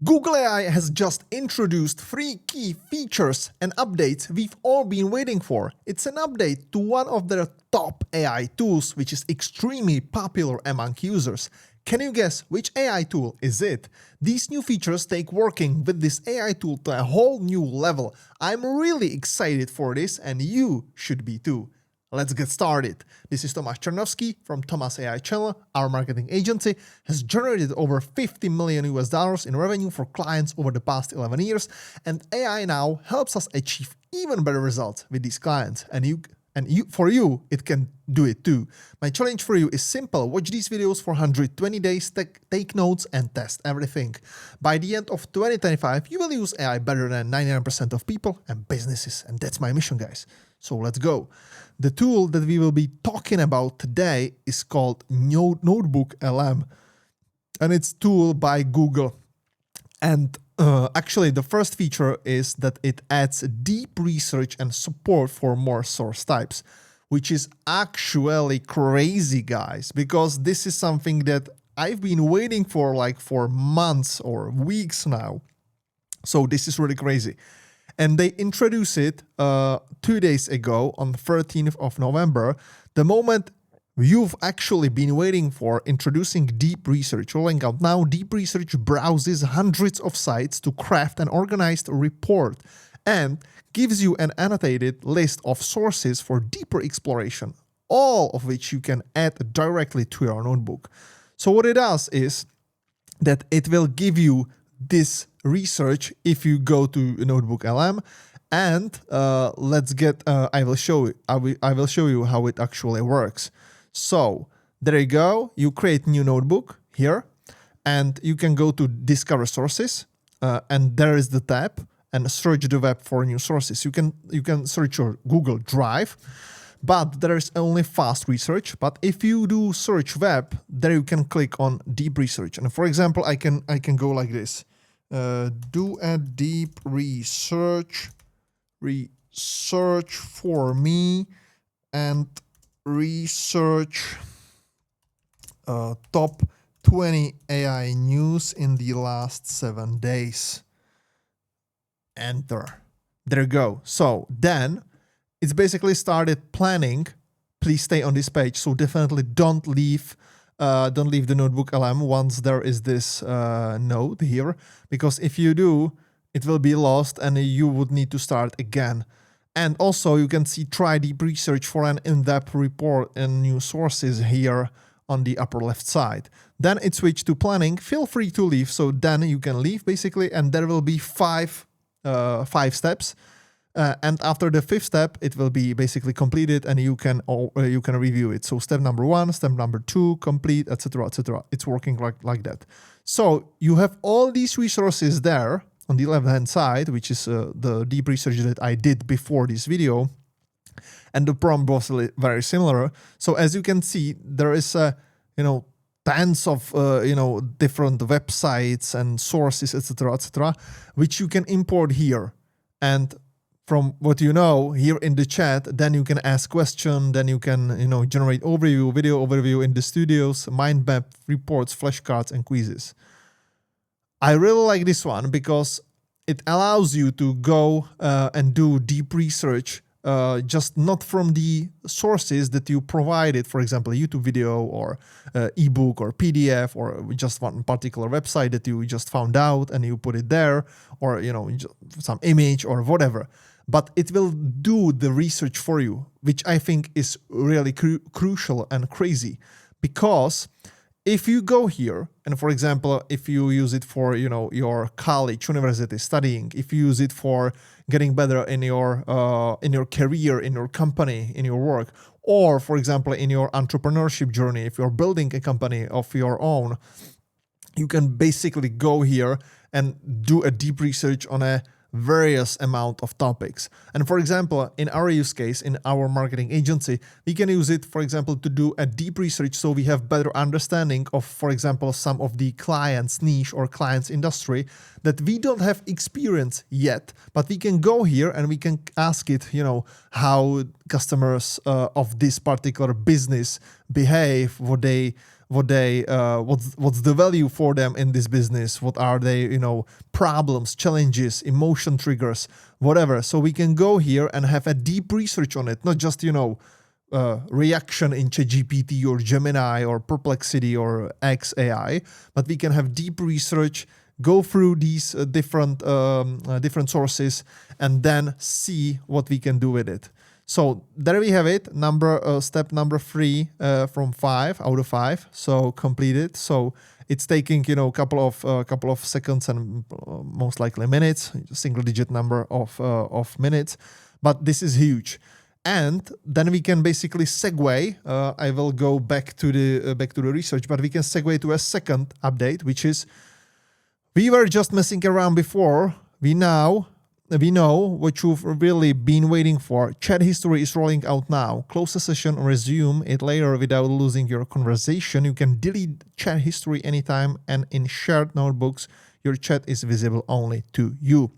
Google AI has just introduced 3 key features and updates we've all been waiting for. It's an update to one of their top AI tools, which is extremely popular among users. Can you guess which AI tool is it? These new features take working with this AI tool to a whole new level. I'm really excited for this, and you should be too. Let's get started. This is Tomáš Černovský from Tomáš AI channel. Our marketing agency has generated over 50 million US dollars in revenue for clients over the past 11 years, and AI now helps us achieve even better results with these clients. For you, it can do it too. My challenge for you is simple. Watch these videos for 120 days, take notes, and test everything. By the end of 2025, you will use AI better than 99% of people and businesses, and that's my mission, guys. So let's go. The tool that we will be talking about today is called NotebookLM, and it's a tool by Google. And actually, the first feature is that it adds deep research and support for more source types, which is actually crazy, guys, because this is something that I've been waiting for months or weeks now. So this is really crazy. And they introduced it 2 days ago on the 13th of November, the moment you've actually been waiting for, introducing deep research. Rolling out now, deep research browses hundreds of sites to craft an organized report and gives you an annotated list of sources for deeper exploration, all of which you can add directly to your notebook. So what it does is that it will give you this research if you go to NotebookLM, and let's get. I will show you how it actually works. So there you go. You create new notebook here, and you can go to Discover Sources, and there is the tab, and search the web for new sources. You can search your Google Drive, but there is only fast research. But if you do search web, there you can click on deep research. And for example, I can go like this. Do a deep research for me, and research top 20 AI news in the last 7 days. Enter. There you go. So then it's basically started planning. Please stay on this page. So definitely don't leave the NotebookLM once there is this node here, because if you do, it will be lost and you would need to start again. And also you can see try deep research for an in-depth report and new sources here on the upper left side. Then it switched to planning. Feel free to leave. So then you can leave basically, and there will be five steps. And after the 5th step, it will be basically completed, and you can review it. So step number 1, step number 2, complete, etc., etc. It's working like that. So you have all these resources there on the left-hand side, which is the deep research that I did before this video, and the prompt was very similar. So as you can see, there is tons of different websites and sources, etc., etc., which you can import here. And from what you know here in the chat, then you can ask questions, then you can generate overview, video overview in the studios, mind map, reports, flashcards, and quizzes. I really like this one because it allows you to go and do deep research, just not from the sources that you provided, for example, a YouTube video or ebook or PDF, or just one particular website that you just found out and you put it there, or some image or whatever. But it will do the research for you, which I think is really crucial and crazy. Because if you go here, and for example, if you use it for your college, university studying, if you use it for getting better in your career, in your company, in your work, or for example in your entrepreneurship journey, if you're building a company of your own, you can basically go here and do a deep research on a various amount of topics. And for example, in our use case, in our marketing agency, we can use it, for example, to do a deep research so we have better understanding of, for example, some of the clients' niche or clients' industry that we don't have experience yet, but we can go here and we can ask it, how customers of this particular business behave, what they what's the value for them in this business, what are they, problems, challenges, emotion triggers, whatever. So we can go here and have a deep research on it, not just reaction in ChatGPT or Gemini or Perplexity or XAI, but we can have deep research, go through these different sources, and then see what we can do with it. So there we have it. Step number 3 from 5 out of 5. So completed. So it's taking a couple of seconds and most likely minutes, single-digit number of minutes, but this is huge. And then we can basically segue. I will go back to the research, but we can segue to a second update, which is we were just messing around before. We know what you've really been waiting for. Chat history is rolling out now. Close the session or resume it later without losing your conversation. You can delete chat history anytime, and in shared notebooks, your chat is visible only to you.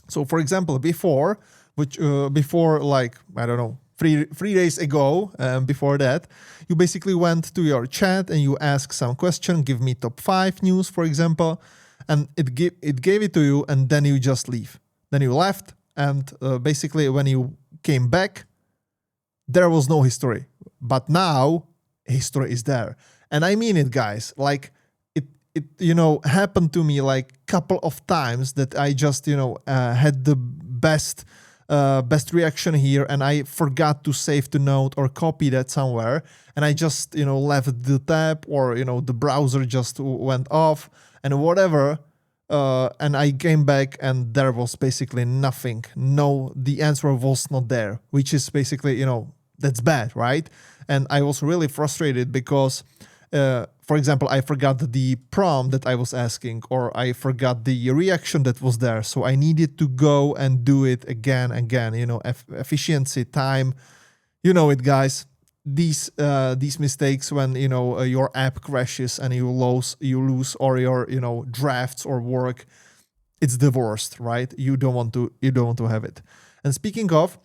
So, for example, before like, I don't know, three days ago, before that, you basically went to your chat and you asked some question, give me top 5 news, for example, and it gave it to you, and then you just leave. Then you left, and basically when you came back, there was no history. But now, history is there. And I mean it, guys. Like, it happened to me like couple of times that I just, had the best reaction here, and I forgot to save the note or copy that somewhere, and I just left the tab, or the browser just went off and whatever, and I came back and there was basically nothing. No, the answer was not there, which is basically that's bad, right? And I was really frustrated because for example, I forgot the prompt that I was asking, or I forgot the reaction that was there. So I needed to go and do it again. Efficiency, time, it, guys. These mistakes when your app crashes and you lose or your drafts or work, it's the worst, right? You don't want to have it. And speaking of,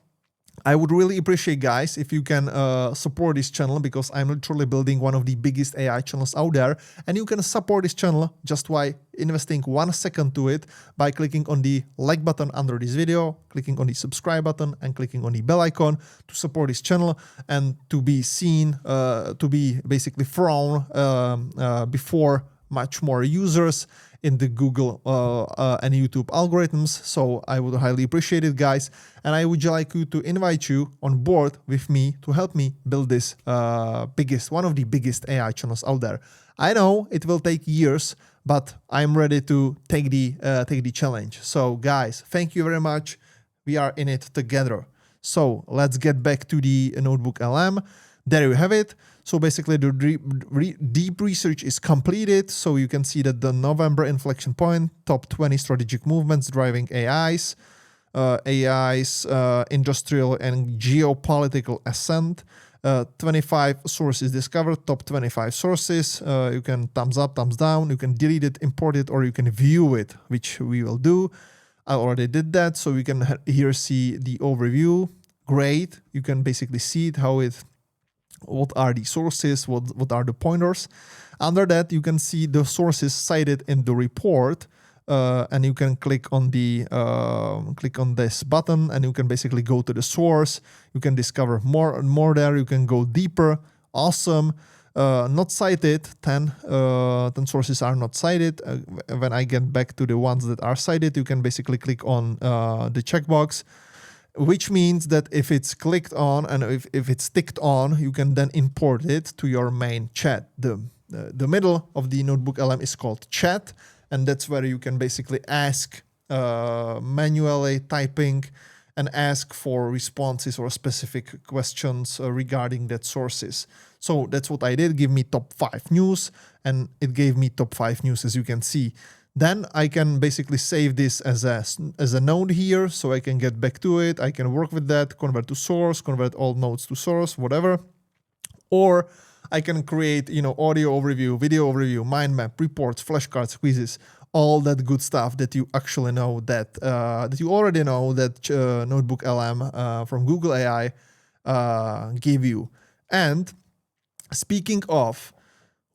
I would really appreciate, guys, if you can support this channel, because I'm literally building one of the biggest AI channels out there, and you can support this channel just by investing 1 second to it by clicking on the like button under this video, clicking on the subscribe button, and clicking on the bell icon to support this channel and to be seen, to be basically thrown before much more users in the Google and YouTube algorithms. So I would highly appreciate it, guys. And I would like to invite you on board with me to help me build this one of the biggest AI channels out there. I know it will take years, but I'm ready to take the challenge. So guys, thank you very much. We are in it together. So let's get back to the NotebookLM. There you have it. So basically the deep research is completed. So you can see that the November inflection point, top 20 strategic movements driving AI's industrial and geopolitical ascent. 25 sources discovered, top 25 sources. You can thumbs up, thumbs down. You can delete it, import it, or you can view it, which we will do. I already did that. So we can here see the overview. Great. You can basically see it, what are the sources, what are the pointers. Under that, you can see the sources cited in the report, and you can click on this button, and you can basically go to the source. You can discover more and more there. You can go deeper. Awesome. Not cited. 10 sources are not cited. When I get back to the ones that are cited, you can basically click on the checkbox, which means that if it's clicked on and if it's ticked on, you can then import it to your main chat. The middle of the NotebookLM is called chat, and that's where you can basically ask manually typing and ask for responses or specific questions regarding that sources. So that's what I did. Give me top 5 news, and it gave me top 5 news, as you can see. Then I can basically save this as a node here, so I can get back to it. I can work with that, convert to source, convert all nodes to source, whatever. Or I can create, audio overview, video overview, mind map, reports, flashcards, quizzes, all that good stuff that you actually know that you already know that NotebookLM from Google AI gave you. And speaking of,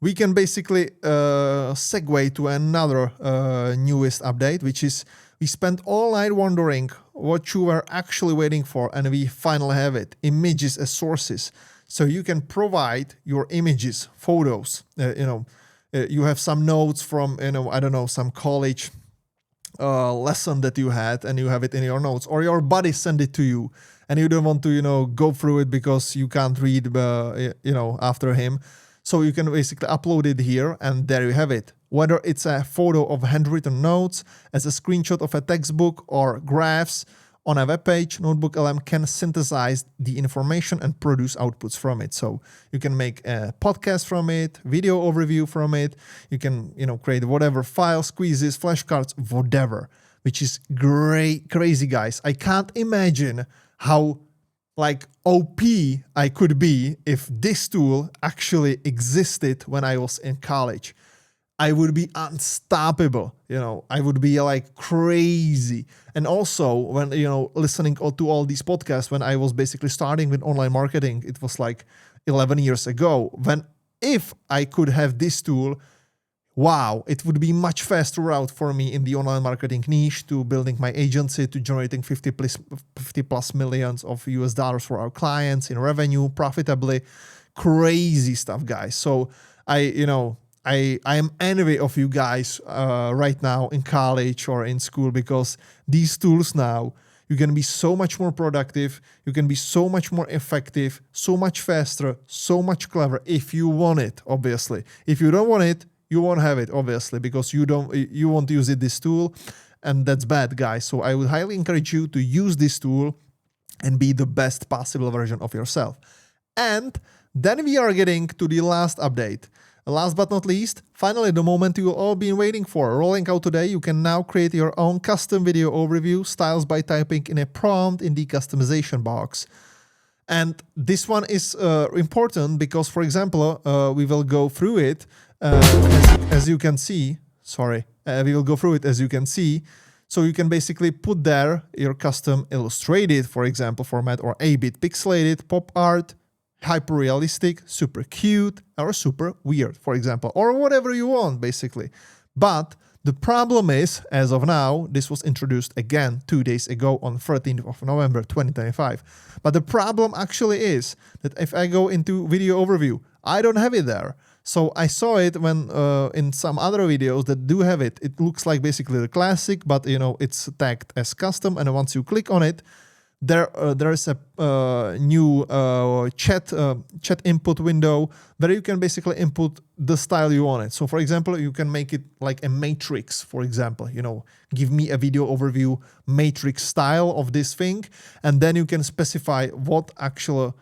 we can basically segue to another newest update, which is we spent all night wondering what you were actually waiting for, and we finally have it: images as sources. So you can provide your images, photos. You have some notes from I don't know, some college lesson that you had, and you have it in your notes, or your buddy sent it to you, and you don't want to go through it because you can't read after him. So you can basically upload it here, and there you have it. Whether it's a photo of handwritten notes, as a screenshot of a textbook, or graphs on a web page, NotebookLM can synthesize the information and produce outputs from it. So you can make a podcast from it, video overview from it. You can create whatever files, quizzes, flashcards, whatever, which is great, crazy, guys. I can't imagine how OP I could be if this tool actually existed when I was in college. I would be unstoppable. I would be crazy. And also when, listening to all these podcasts, when I was basically starting with online marketing, it was 11 years ago. If I could have this tool, wow, it would be much faster route for me in the online marketing niche, to building my agency, to generating 50 plus millions of US dollars for our clients in revenue profitably. Crazy stuff, guys. So I am envy of you guys right now in college or in school, because these tools now, you can be so much more productive, you can be so much more effective, so much faster, so much clever, if you want it, obviously. If you don't want it, you won't have it, obviously, because you won't use this tool, and that's bad, guys. So I would highly encourage you to use this tool and be the best possible version of yourself. And then we are getting to the last update. Last but not least, finally the moment you all been waiting for. Rolling out today, you can now create your own custom video overview styles by typing in a prompt in the customization box. And this one is important because, for example, we will go through it as you can see. We will go through it as you can see. So you can basically put there your custom illustrated, for example, format, or 8-bit pixelated, pop art, hyper realistic, super cute, or super weird, for example, or whatever you want, basically. But the problem is, as of now, this was introduced again 2 days ago on 13th of November 2025. But the problem actually is that if I go into video overview, I don't have it there. So I saw it when in some other videos that do have it. It looks like basically the classic, but it's tagged as custom. And once you click on it, there is a new chat input window where you can basically input the style you want it. So for example, you can make it like a matrix, for example, give me a video overview matrix style of this thing. And then you can specify what actual,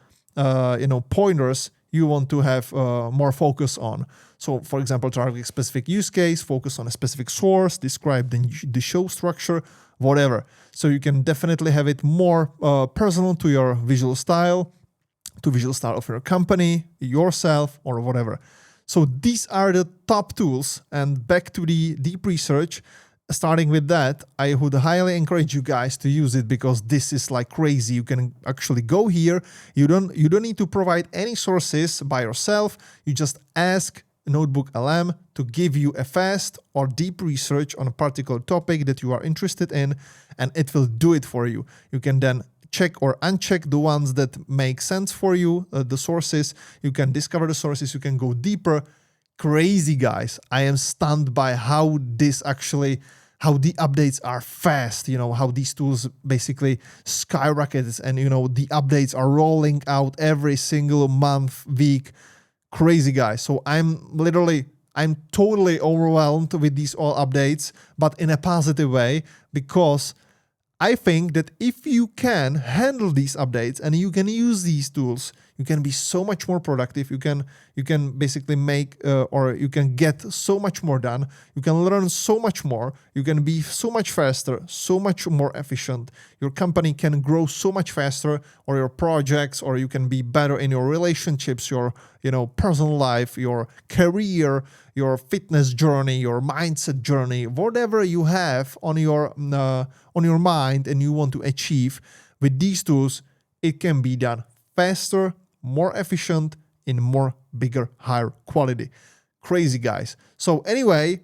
pointers you want to have more focus on. So for example, target a specific use case, focus on a specific source, describe the show structure, whatever. So you can definitely have it more personal to your visual style, to visual style of your company, yourself, or whatever. So these are the top tools. And back to the deep research, starting with that, I would highly encourage you guys to use it, because this is like crazy. You can actually go here. You don't need to provide any sources by yourself. You just ask NotebookLM to give you a fast or deep research on a particular topic that you are interested in, and it will do it for you. You can then check or uncheck the ones that make sense for you, the sources. You can discover the sources. You can go deeper. Crazy, guys. I am stunned by how the updates are fast, how these tools basically skyrocket, and the updates are rolling out every single month, week. Crazy, guys. So I'm totally overwhelmed with these all updates, but in a positive way, because I think that if you can handle these updates and you can use these tools, you can be so much more productive. You can basically make or you can get so much more done. You can learn so much more. You can be so much faster, so much more efficient. Your company can grow so much faster, or your projects, or you can be better in your relationships, your personal life, your career, your fitness journey, your mindset journey, whatever you have on your mind and you want to achieve with these tools, it can be done faster, more efficient, in more bigger, higher quality. Crazy, guys. So anyway,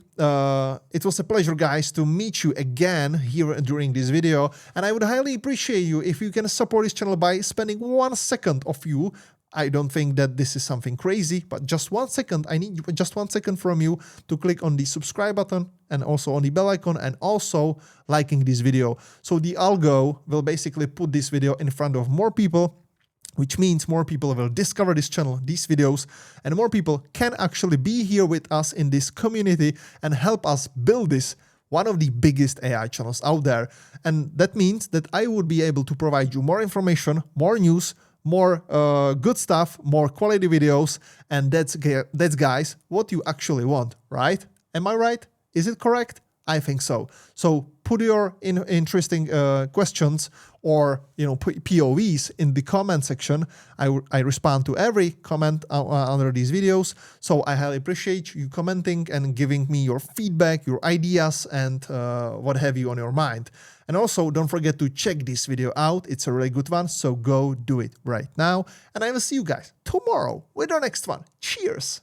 it was a pleasure, guys, to meet you again here during this video. And I would highly appreciate you if you can support this channel by spending 1 second of you. I don't think that this is something crazy, but just 1 second. I need just 1 second from you to click on the subscribe button and also on the bell icon and also liking this video. So the algo will basically put this video in front of more people, which means more people will discover this channel, these videos, and more people can actually be here with us in this community and help us build this, one of the biggest AI channels out there. And that means that I would be able to provide you more information, more news, more good stuff, more quality videos, and that's guys, what you actually want, right? Am I right? Is it correct? I think so. So put your interesting questions or POVs in the comment section. I respond to every comment under these videos. So I highly appreciate you commenting and giving me your feedback, your ideas, and what have you on your mind. And also don't forget to check this video out. It's a really good one. So go do it right now. And I will see you guys tomorrow with our next one. Cheers.